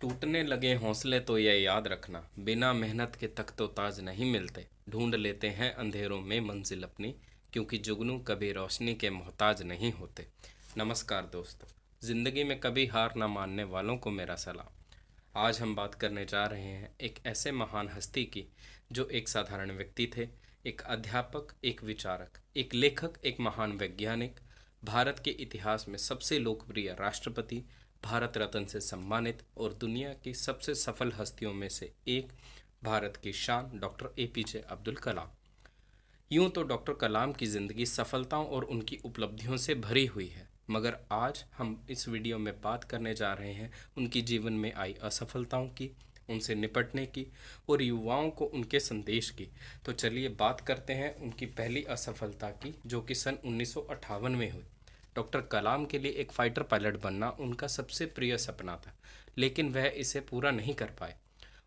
टूटने लगे हौसले तो ये याद रखना, बिना मेहनत के तख्तो ताज नहीं मिलते। ढूंढ लेते हैं अंधेरों में मंजिल अपनी, क्योंकि जुगनू कभी रोशनी के मोहताज नहीं होते। नमस्कार दोस्तों, ज़िंदगी में कभी हार ना मानने वालों को मेरा सलाम। आज हम बात करने जा रहे हैं एक ऐसे महान हस्ती की जो एक साधारण व्यक्ति थे, एक अध्यापक, एक विचारक, एक लेखक, एक महान वैज्ञानिक, भारत के इतिहास में सबसे लोकप्रिय राष्ट्रपति, भारत रत्न से सम्मानित और दुनिया की सबसे सफल हस्तियों में से एक, भारत की शान डॉक्टर एपीजे अब्दुल कलाम। यूं तो डॉक्टर कलाम की ज़िंदगी सफलताओं और उनकी उपलब्धियों से भरी हुई है, मगर आज हम इस वीडियो में बात करने जा रहे हैं उनकी जीवन में आई असफलताओं की, उनसे निपटने की और युवाओं को उनके संदेश की। तो चलिए बात करते हैं उनकी पहली असफलता की, जो कि सन 1958 में हुई। डॉक्टर कलाम के लिए एक फाइटर पायलट बनना उनका सबसे प्रिय सपना था, लेकिन वह इसे पूरा नहीं कर पाए।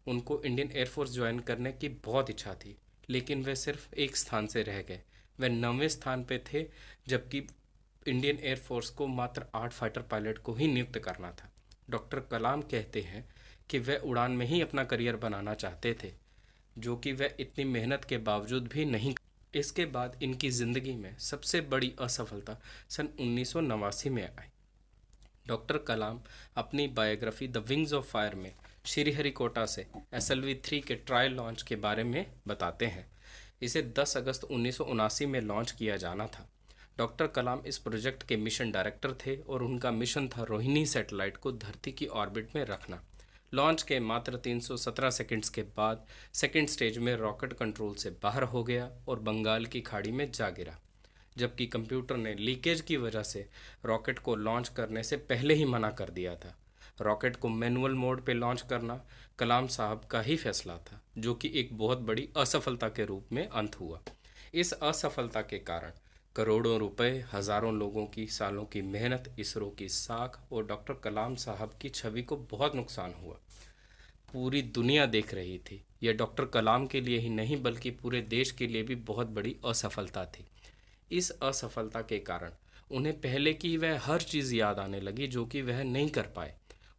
उनको इंडियन एयरफोर्स ज्वाइन करने की बहुत इच्छा थी, लेकिन वे सिर्फ एक स्थान से रह गए। वे 9वें स्थान पे थे, जबकि इंडियन एयरफोर्स को मात्र 8 फाइटर पायलट को ही नियुक्त करना था। डॉक्टर कलाम कहते हैं कि वे उड़ान में ही अपना करियर बनाना चाहते थे, जो कि वे इतनी मेहनत के बावजूद भी नहीं। इसके बाद इनकी ज़िंदगी में सबसे बड़ी असफलता सन 1989 में आई। डॉक्टर कलाम अपनी biography the wings of fire में श्रीहरिकोटा से SLV-3 के ट्रायल लॉन्च के बारे में बताते हैं। इसे 10 अगस्त 1979 में लॉन्च किया जाना था। डॉक्टर कलाम इस प्रोजेक्ट के मिशन डायरेक्टर थे और उनका मिशन था रोहिणी सैटेलाइट को धरती की ऑर्बिट में रखना। लॉन्च के मात्र 317 सेकंड्स के बाद सेकंड स्टेज में रॉकेट कंट्रोल से बाहर हो गया और बंगाल की खाड़ी में जा गिरा, जबकि कंप्यूटर ने लीकेज की वजह से रॉकेट को लॉन्च करने से पहले ही मना कर दिया था। रॉकेट को मैनुअल मोड पे लॉन्च करना कलाम साहब का ही फैसला था, जो कि एक बहुत बड़ी असफलता के रूप में अंत हुआ। इस असफलता के कारण करोड़ों रुपए, हज़ारों लोगों की सालों की मेहनत, इसरो की साख और डॉक्टर कलाम साहब की छवि को बहुत नुकसान हुआ। पूरी दुनिया देख रही थी। यह डॉक्टर कलाम के लिए ही नहीं बल्कि पूरे देश के लिए भी बहुत बड़ी असफलता थी। इस असफलता के कारण उन्हें पहले की वह हर चीज़ याद आने लगी जो कि वह नहीं कर पाए।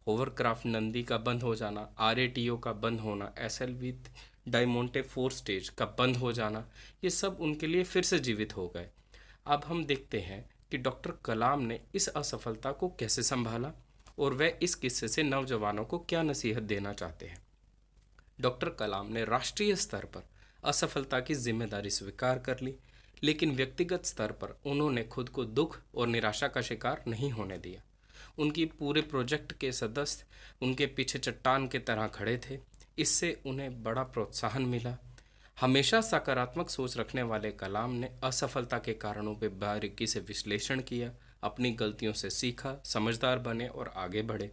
होवरक्राफ्ट नंदी का बंद हो जाना, RATO का बंद होना, SLV डायमोंटे 4 स्टेज का बंद हो जाना, ये सब उनके लिए फिर से जीवित हो गए। अब हम देखते हैं कि डॉक्टर कलाम ने इस असफलता को कैसे संभाला और वह इस किस्से से नौजवानों को क्या नसीहत देना चाहते हैं। डॉक्टर कलाम ने राष्ट्रीय स्तर पर असफलता की जिम्मेदारी स्वीकार कर ली, लेकिन व्यक्तिगत स्तर पर उन्होंने खुद को दुख और निराशा का शिकार नहीं होने दिया। उनकी पूरे प्रोजेक्ट के सदस्य उनके पीछे चट्टान के तरह खड़े थे। इससे उन्हें बड़ा प्रोत्साहन मिला। हमेशा सकारात्मक सोच रखने वाले कलाम ने असफलता के कारणों पर बारीकी से विश्लेषण किया, अपनी गलतियों से सीखा, समझदार बने और आगे बढ़े।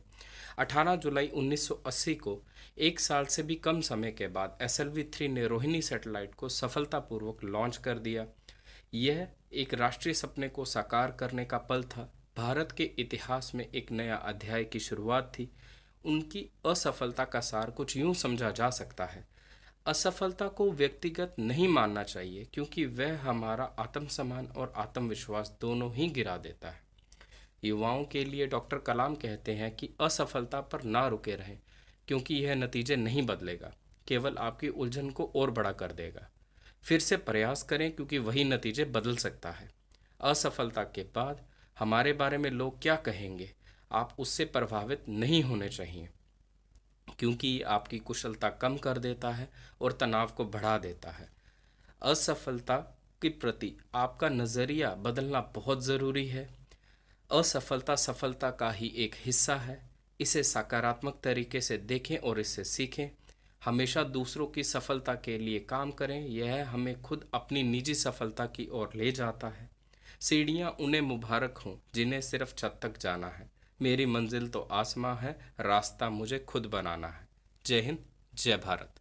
18 जुलाई 1980 को, एक साल से भी कम समय के बाद, SLV-3 ने रोहिणी सैटेलाइट को सफलतापूर्वक लॉन्च कर दिया। यह एक राष्ट्रीय सपने को साकार करने का पल था। भारत के इतिहास में एक नया अध्याय की शुरुआत थी। उनकी असफलता का सार कुछ यूं समझा जा सकता है: असफलता को व्यक्तिगत नहीं मानना चाहिए, क्योंकि वह हमारा आत्मसम्मान और आत्मविश्वास दोनों ही गिरा देता है। युवाओं के लिए डॉक्टर कलाम कहते हैं कि असफलता पर ना रुके रहें, क्योंकि यह नतीजे नहीं बदलेगा, केवल आपकी उलझन को और बड़ा कर देगा। फिर से प्रयास करें, क्योंकि वही नतीजे बदल सकता है। असफलता के बाद हमारे बारे में लोग क्या कहेंगे, आप उससे प्रभावित नहीं होने चाहिए, क्योंकि आपकी कुशलता कम कर देता है और तनाव को बढ़ा देता है। असफलता के प्रति आपका नज़रिया बदलना बहुत ज़रूरी है। असफलता सफलता का ही एक हिस्सा है। इसे सकारात्मक तरीके से देखें और इससे सीखें। हमेशा दूसरों की सफलता के लिए काम करें, यह हमें खुद अपनी निजी सफलता की ओर ले जाता है। सीढ़ियाँ उन्हें मुबारक हों जिन्हें सिर्फ छत तक जाना है। मेरी मंजिल तो आसमां है, रास्ता मुझे खुद बनाना है। जय हिंद, जय भारत।